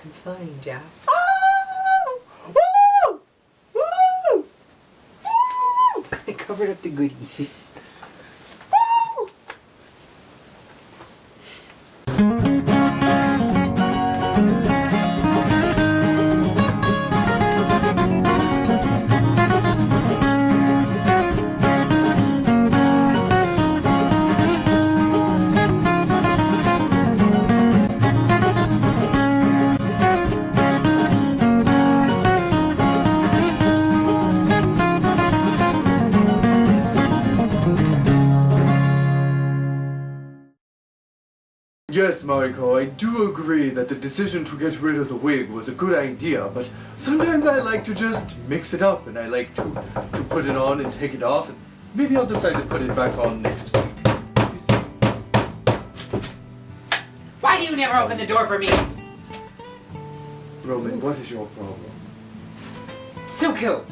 I'm flying, Jack. Oh! Woo! Woo! Woo! I covered up the goodies. Woo! Yes, Mariko, I do agree that the decision to get rid of the wig was a good idea, but sometimes I like to just mix it up and I like to put it on and take it off, and maybe I'll decide to put it back on next week. You see? Why do you never open the door for me? Roman, what is your problem? Suku!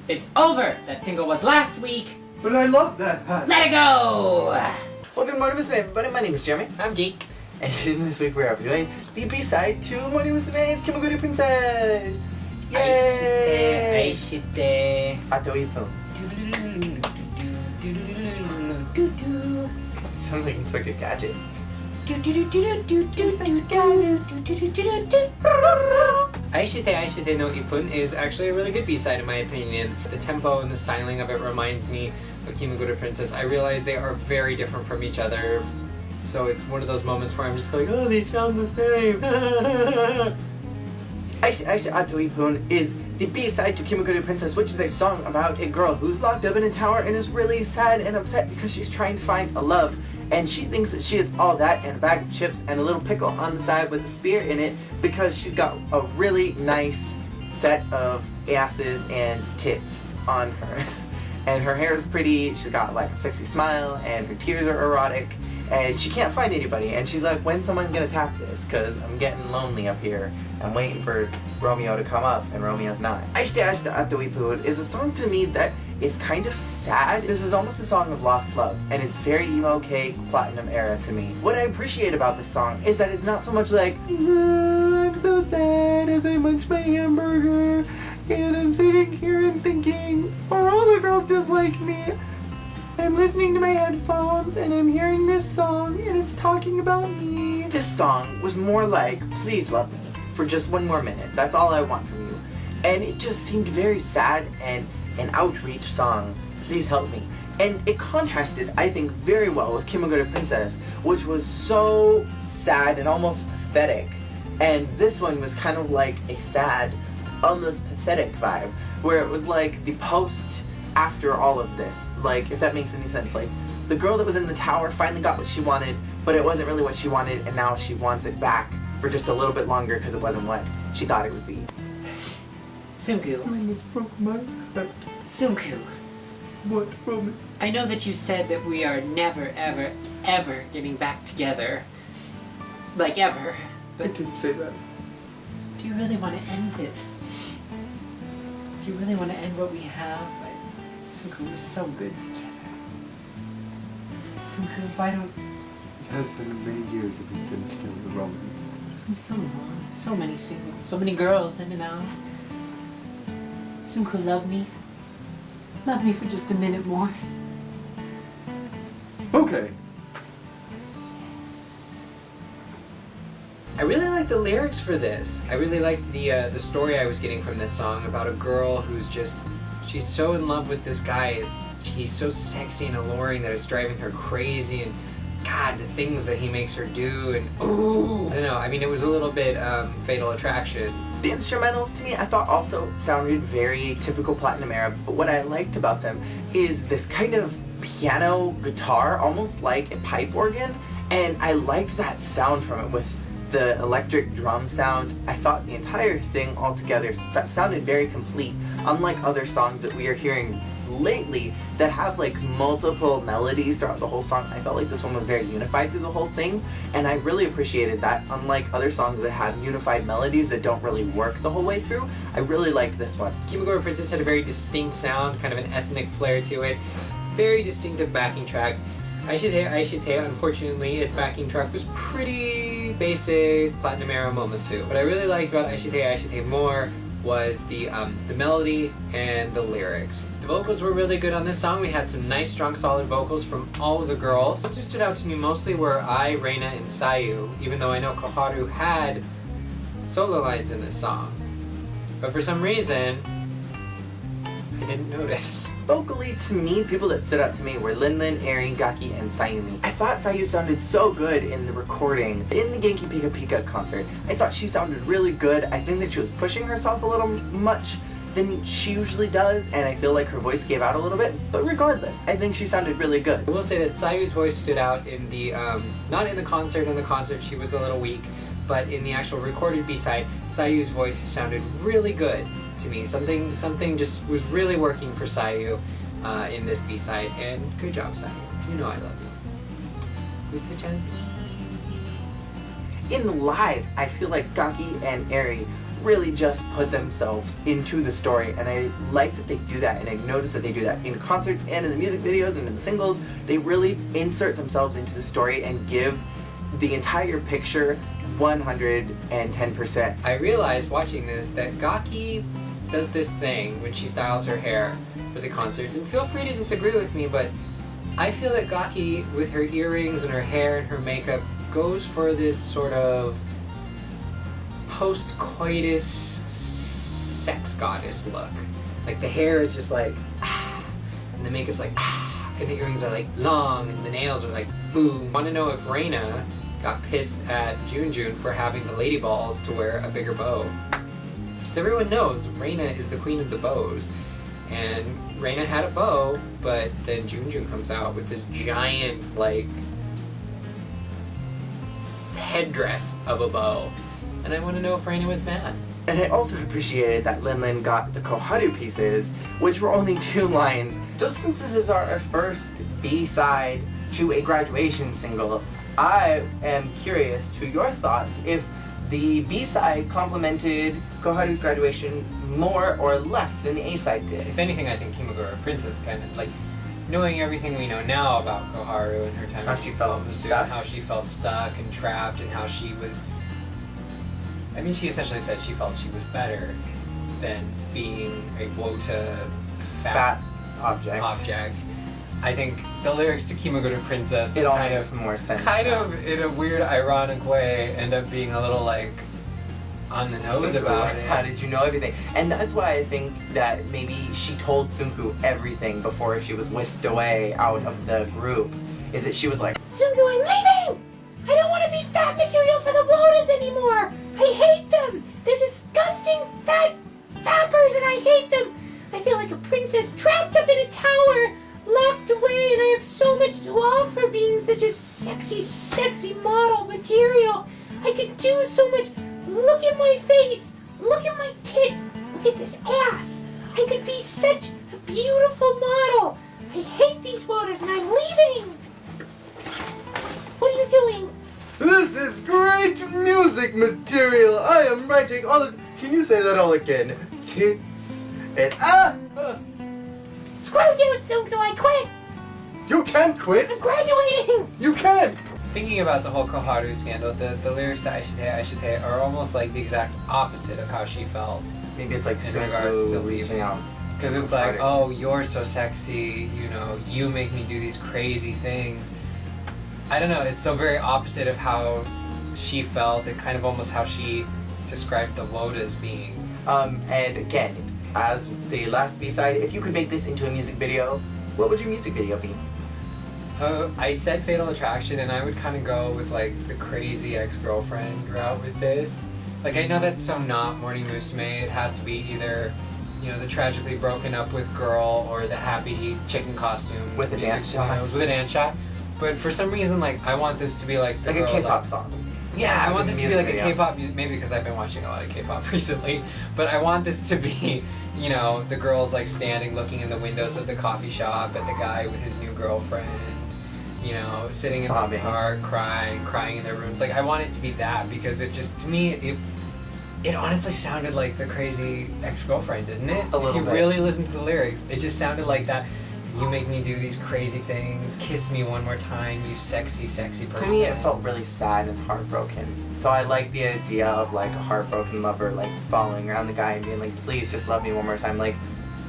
It's over! That single was last week! But I love that hat! Let it go! Well, good morning, Musume, everybody. My name is Jeremy. I'm Jake. And this week we're doing the B-side to Morning Musume's Kimagure Princess! Yay! Aishite Ato Ippun. Sounds like Inspector Gadget. Aishite Aishite no Ippun is actually a really good B-side in my opinion. The tempo and the styling of it reminds me of Kimagure Princess. I realize they are very different from each other, so it's one of those moments where I'm just like, oh, they sound the same. Aishite Ato Ippun is the B-side to Kimagure Princess, which is a song about a girl who's locked up in a tower and is really sad and upset because she's trying to find a love. And she thinks that she is all that and a bag of chips and a little pickle on the side with a spear in it because she's got a really nice set of asses and tits on her. And her hair is pretty, she's got like a sexy smile, and her tears are erotic, and she can't find anybody. And she's like, when's someone gonna tap this? Because I'm getting lonely up here. I'm waiting for Romeo to come up, and Romeo's not. Aishite Aishite Ato Ippun is a song to me that is kind of sad. This is almost a song of lost love, and it's very emo cake platinum era to me. What I appreciate about this song is that it's not so much like, I'm so sad as I munch my hamburger, and I'm sitting here and thinking, are all the girls just like me? I'm listening to my headphones and I'm hearing this song and it's talking about me. This song was more like, please love me for just one more minute. That's all I want from you. And it just seemed very sad and an outreach song. Please help me. And it contrasted, I think, very well with Kimagure Princess, which was so sad and almost pathetic. And this one was kind of like a sad, almost pathetic vibe, where it was like the post after all of this, like, if that makes any sense. Like, the girl that was in the tower finally got what she wanted, but it wasn't really what she wanted, and now she wants it back for just a little bit longer because it wasn't what she thought it would be. Sunku. I almost broke my heart. Sunku. What, Roman? I know that you said that we are never, ever, ever getting back together. Like, ever. I But didn't say that. do you really want to end this? Do you really want to end what we have? Sunku was so good together. Sunku, why don't... It has been many years that we've been together, Roman. It's been so long, so many singles, so many girls in and out. Sunku, love me. Love me for just a minute more. Okay. I really like the lyrics for this. I really liked the story I was getting from this song about a girl who's just, she's so in love with this guy. He's so sexy and alluring that it's driving her crazy, and God, the things that he makes her do, and ooh, I don't know, I mean, it was a little bit Fatal Attraction. The instrumentals to me, I thought also sounded very typical Platinum era, but what I liked about them is this kind of piano guitar, almost like a pipe organ, and I liked that sound from it with the electric drum sound. I thought the entire thing altogether sounded very complete, unlike other songs that we are hearing lately that have like multiple melodies throughout the whole song. I felt like this one was very unified through the whole thing, and I really appreciated that. Unlike other songs that have unified melodies that don't really work the whole way through, I really liked this one. Kimagure Princess had a very distinct sound, kind of an ethnic flair to it, very distinctive backing track. Aishite Aishite, unfortunately, its backing track was pretty basic Platinum Era Momosu. What I really liked about Aishite Aishite more was the melody and the lyrics. The vocals were really good on this song. We had some nice, strong, solid vocals from all of the girls. What stood out to me mostly were Ai, Reina, and Sayu, even though I know Koharu had solo lines in this song. But for some reason, I didn't notice. Vocally, to me, people that stood out to me were Linlin, Eri, Gaki, and Sayumi. I thought Sayu sounded so good in the recording. In the Genki Pika Pika concert, I thought she sounded really good. I think that she was pushing herself a little much than she usually does, and I feel like her voice gave out a little bit. But regardless, I think she sounded really good. I will say that Sayu's voice stood out in the, not in the concert. In the concert, she was a little weak, but in the actual recorded B-side, Sayu's voice sounded really good to me. Something just was really working for Sayu in this B-side, and good job, Sayu. You know I love you. Who's the champion? In the live, I feel like Gaki and Eri really just put themselves into the story, and I like that they do that, and I've noticed that they do that in concerts and in the music videos and in the singles. They really insert themselves into the story and give the entire picture 110%. I realized watching this that Gaki does this thing when she styles her hair for the concerts, and feel free to disagree with me, but I feel that Gaki, with her earrings and her hair and her makeup, goes for this sort of post-coitus sex goddess look. Like the hair is just like, and the makeup's like, and the earrings are like long, and the nails are like, boom. I want to know if Reina got pissed at Junjun for having the lady balls to wear a bigger bow. Because everyone knows Reina is the queen of the bows. And Reina had a bow, but then Junjun comes out with this giant, like, headdress of a bow. And I want to know if Reina was mad. And I also appreciated that Linlin got the Koharu pieces, which were only 2 lines. So since this is our first B-side to a graduation single, I am curious to your thoughts if the B-side complimented Koharu's graduation more or less than the A-side did. If anything, I think Kimagure Princess kind of, like, knowing everything we know now about Koharu and her time How she felt stuck. how she felt stuck and trapped, and how she was, I mean, she essentially said she felt she was better than being a Wota fat object. I think the lyrics to Kimagure Princess it all makes more sense. Kind of in a weird, ironic way, end up being a little like on the nose about it. How did you know everything? And that's why I think that maybe she told Sunku everything before she was whisked away out of the group. Is that she was like, Sunku, I'm leaving! I don't want to be fat material for the Wotas anymore! I hate them! They're disgusting fat fuckers and I hate them! I feel like a princess trapped up in a tower, locked away, and I have so much to offer being such a sexy, sexy model material. I could do so much. Look at my face. Look at my tits. Look at this ass. I could be such a beautiful model. I hate these Wotas and I'm leaving. What are you doing? This is great music material. I am writing all of... Can you say that all again? Tits and Screw you, Sunku. I quit. You can't quit. I'm graduating. You can't. Thinking about the whole Koharu scandal, the lyrics to Aishite Aishite are almost like the exact opposite of how she felt. maybe it's like In regards to Sunku reaching out. Because it's like, oh, you're so sexy, you know, you make me do these crazy things. I don't know, it's so very opposite of how she felt, and kind of almost how she described the Wotas being. And again, as the last B-side, if you could make this into a music video, what would your music video be? I said Fatal Attraction, and I would kind of go with like the crazy ex-girlfriend route with this. Like, I know that's so not Morning Musume. It has to be either, you know, the tragically broken up with girl or the happy chicken costume With a music dance shot. videos with a dance shot. But for some reason, like, I want this to be like the Like girl, a K-pop song. Yeah, I want this to be like a Music video. K-pop, maybe because I've been watching a lot of K-pop recently, but I want this to be, you know, the girls like standing looking in the windows of the coffee shop at the guy with his new girlfriend, you know, sitting in the park, crying in their rooms. Like, I want it to be that, because it just, to me, it honestly sounded like the crazy ex-girlfriend, didn't it? A little If you bit. really listen to the lyrics, it just sounded like that. You make me do these crazy things. Kiss me one more time, you sexy, sexy person. To me, it felt really sad and heartbroken. So I like the idea of like a heartbroken lover like following around the guy and being like, please just love me one more time. Like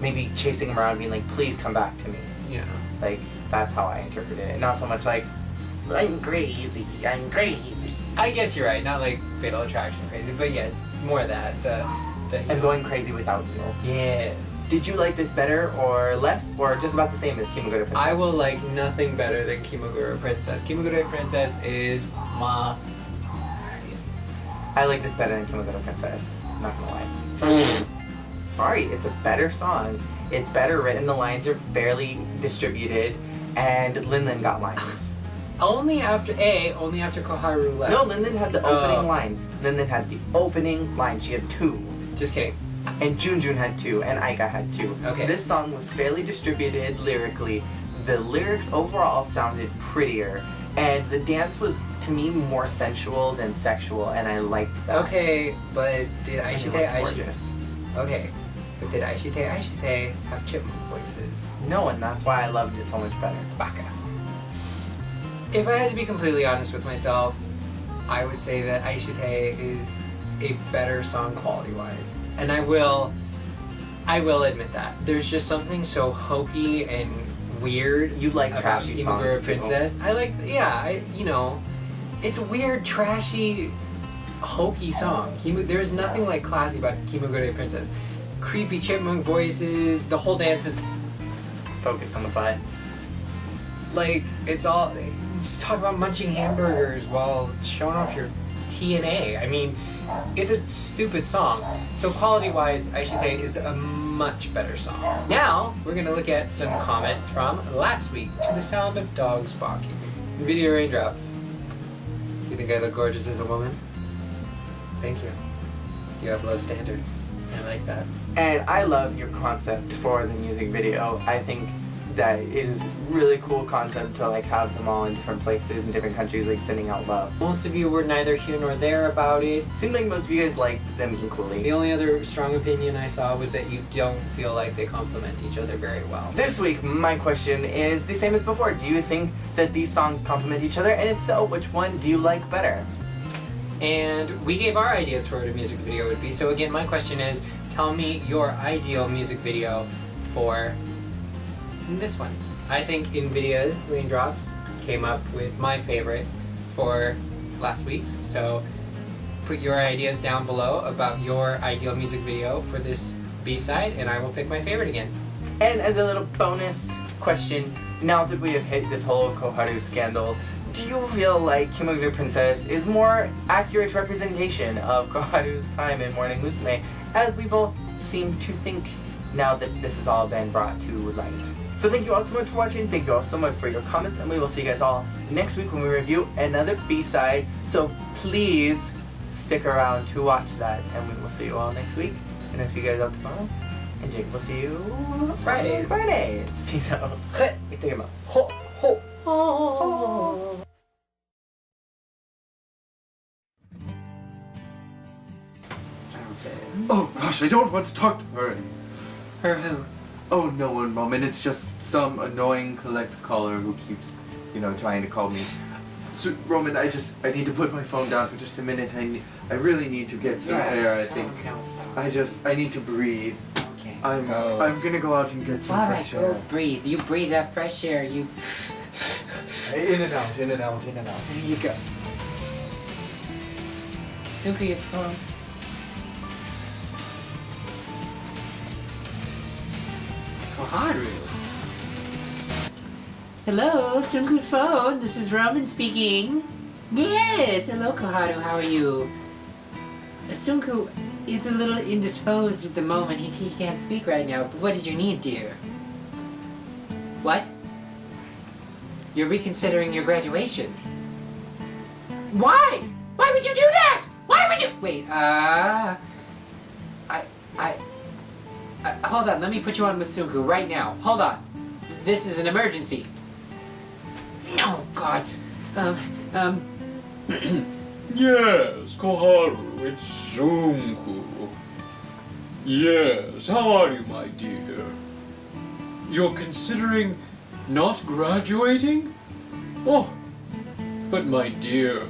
maybe chasing him around, being like, please come back to me. Yeah. Like that's how I interpret it. And not so much like, I'm crazy, I'm crazy. I guess you're right. Not like Fatal Attraction crazy, but yeah, more of that. I'm going crazy without you. Yes. Did you like this better or less or just about the same as Kimagure Princess? I will like nothing better than Kimagure Princess. Kimagure Princess is my... I like this better than Kimagure Princess. Not gonna lie. Sorry, it's a better song. It's better written. The lines are fairly distributed, and Linlin got lines. Only after Koharu left. No, Linlin had the opening line. Linlin had the opening line. She had 2. Just kidding. And Junjun had 2, and Aika had 2. Okay. This song was fairly distributed lyrically. The lyrics overall sounded prettier, and the dance was, to me, more sensual than sexual, and I liked that. Okay, but did Aishite Gorgeous. Okay, but did Aishite Aishite have chipmunk voices? No, and that's why I loved it so much better. Baka. If I had to be completely honest with myself, I would say that Aishite is a better song quality-wise. And I will admit that. There's just something so hokey and weird. You like about trashy Kimagure songs Princess. too. I like, it's a weird, trashy, hokey song. There's nothing like classy about Kimagure Princess. Creepy chipmunk voices, the whole dance is Focused on the butts. like, it's talk about munching hamburgers while showing off your TNA. I mean, it's a stupid song. So quality-wise, Aishite is a much better song. Now, we're going to look at some comments from last week to the sound of dogs barking. Video raindrops. Do you think I look gorgeous as a woman? Thank you. You have low standards. I like that. And I love your concept for the music video. I think that it is really cool concept to like have them all in different places in different countries, like sending out love. Most of you were neither here nor there about it. Seemed like most of you guys liked them equally. The only other strong opinion I saw was that you don't feel like they complement each other very well. This week, my question is the same as before. Do you think that these songs complement each other? And if so, which one do you like better? And we gave our ideas for what a music video would be. So again, my question is, tell me your ideal music video for this one. I think NVIDIA Raindrops came up with my favorite for last week's. So put your ideas down below about your ideal music video for this B-side, and I will pick my favorite again. And as a little bonus question, now that we have hit this whole Koharu scandal, do you feel like Kimagure Princess is more accurate representation of Koharu's time in Morning Musume, as we both seem to think now that this has all been brought to light? So thank you all so much for watching, thank you all so much for your comments, and we will see you guys all next week when we review another B-side. So please stick around to watch that, and we will see you all next week. And I'll see you guys all tomorrow. And Jake will see you Fridays. Peace out. Itadakimasu. Ho, ho. Oh. Oh gosh, I don't want to talk to her. Her who? Oh, no one, Mom, and it's just some annoying collect caller who keeps, trying to call me. So, Roman, I need to put my phone down for just a minute. I really need to get some air, I think. I need to breathe. Okay. I'm gonna go out and get some fresh air. Go breathe. You breathe that fresh air, you... In and out, in and out, in and out. There you go. Suki, your phone. Koharu. Hello, Sunku's phone. This is Roman speaking. Yes, hello Koharu, how are you? Sunku is a little indisposed at the moment. He can't speak right now, but what did you need, dear? What? You're reconsidering your graduation. Why? Why would you do that? Why would you? Wait, hold on, let me put you on with Sunku right now. Hold on. This is an emergency. No, God. Yes, Koharu, it's Sunku. Yes, how are you, my dear? you're considering not graduating? Oh, but my dear,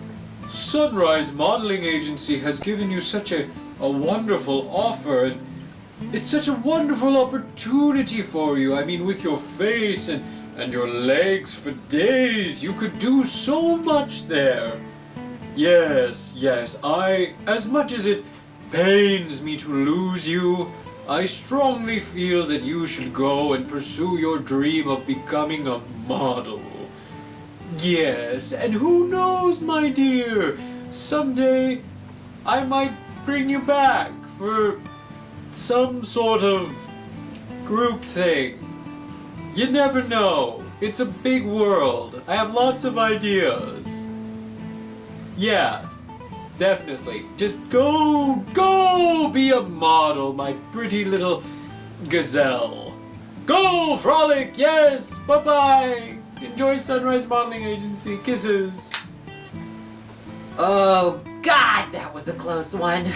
Sunrise Modeling Agency has given you such a wonderful offer, and it's such a wonderful opportunity for you. I mean, with your face and your legs for days, you could do so much there. Yes, as much as it pains me to lose you, I strongly feel that you should go and pursue your dream of becoming a model. Yes, and who knows, my dear, someday I might bring you back for some sort of group thing. You never know. It's a big world. I have lots of ideas. Yeah, definitely. Just go be a model, my pretty little gazelle. Go, frolic, yes, bye-bye. Enjoy Sunrise Modeling Agency. Kisses. Oh, God, that was a close one.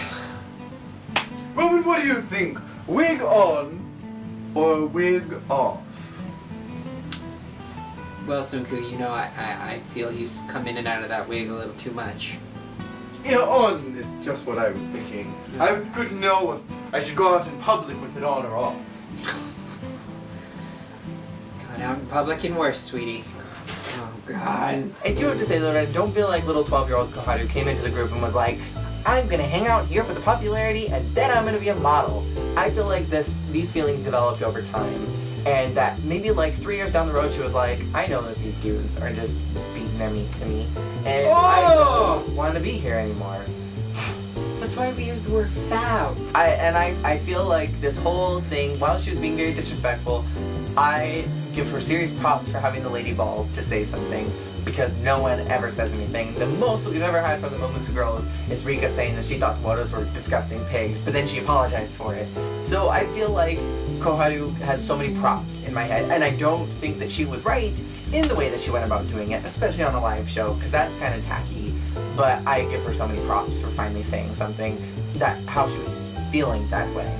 Roman, what do you think? Wig on or wig off? Well, Sunku, you know, I feel you've come in and out of that wig a little too much. Yeah, on is just what I was thinking. I couldn't know if I should go out in public with it on or off. Gone out in public and worse, sweetie. Oh, God. I do have to say though that I don't feel like little 12-year-old Koharu came into the group and was like, I'm gonna hang out here for the popularity and then I'm gonna be a model. I feel like these feelings developed over time, and that maybe like 3 years down the road she was like, I know that these dudes are just beating their meat to me, and I don't want to be here anymore. That's why we use the word foul. I feel like this whole thing, while she was being very disrespectful, I give her serious props for having the lady balls to say something, because no one ever says anything. The most we've ever had from the Momusu girls is Rika saying that she thought Tomotos were disgusting pigs, but then she apologized for it. So I feel like Koharu has so many props in my head, and I don't think that she was right in the way that she went about doing it, especially on a live show, because that's kind of tacky. But I give her so many props for finally saying something, that how she was feeling that way.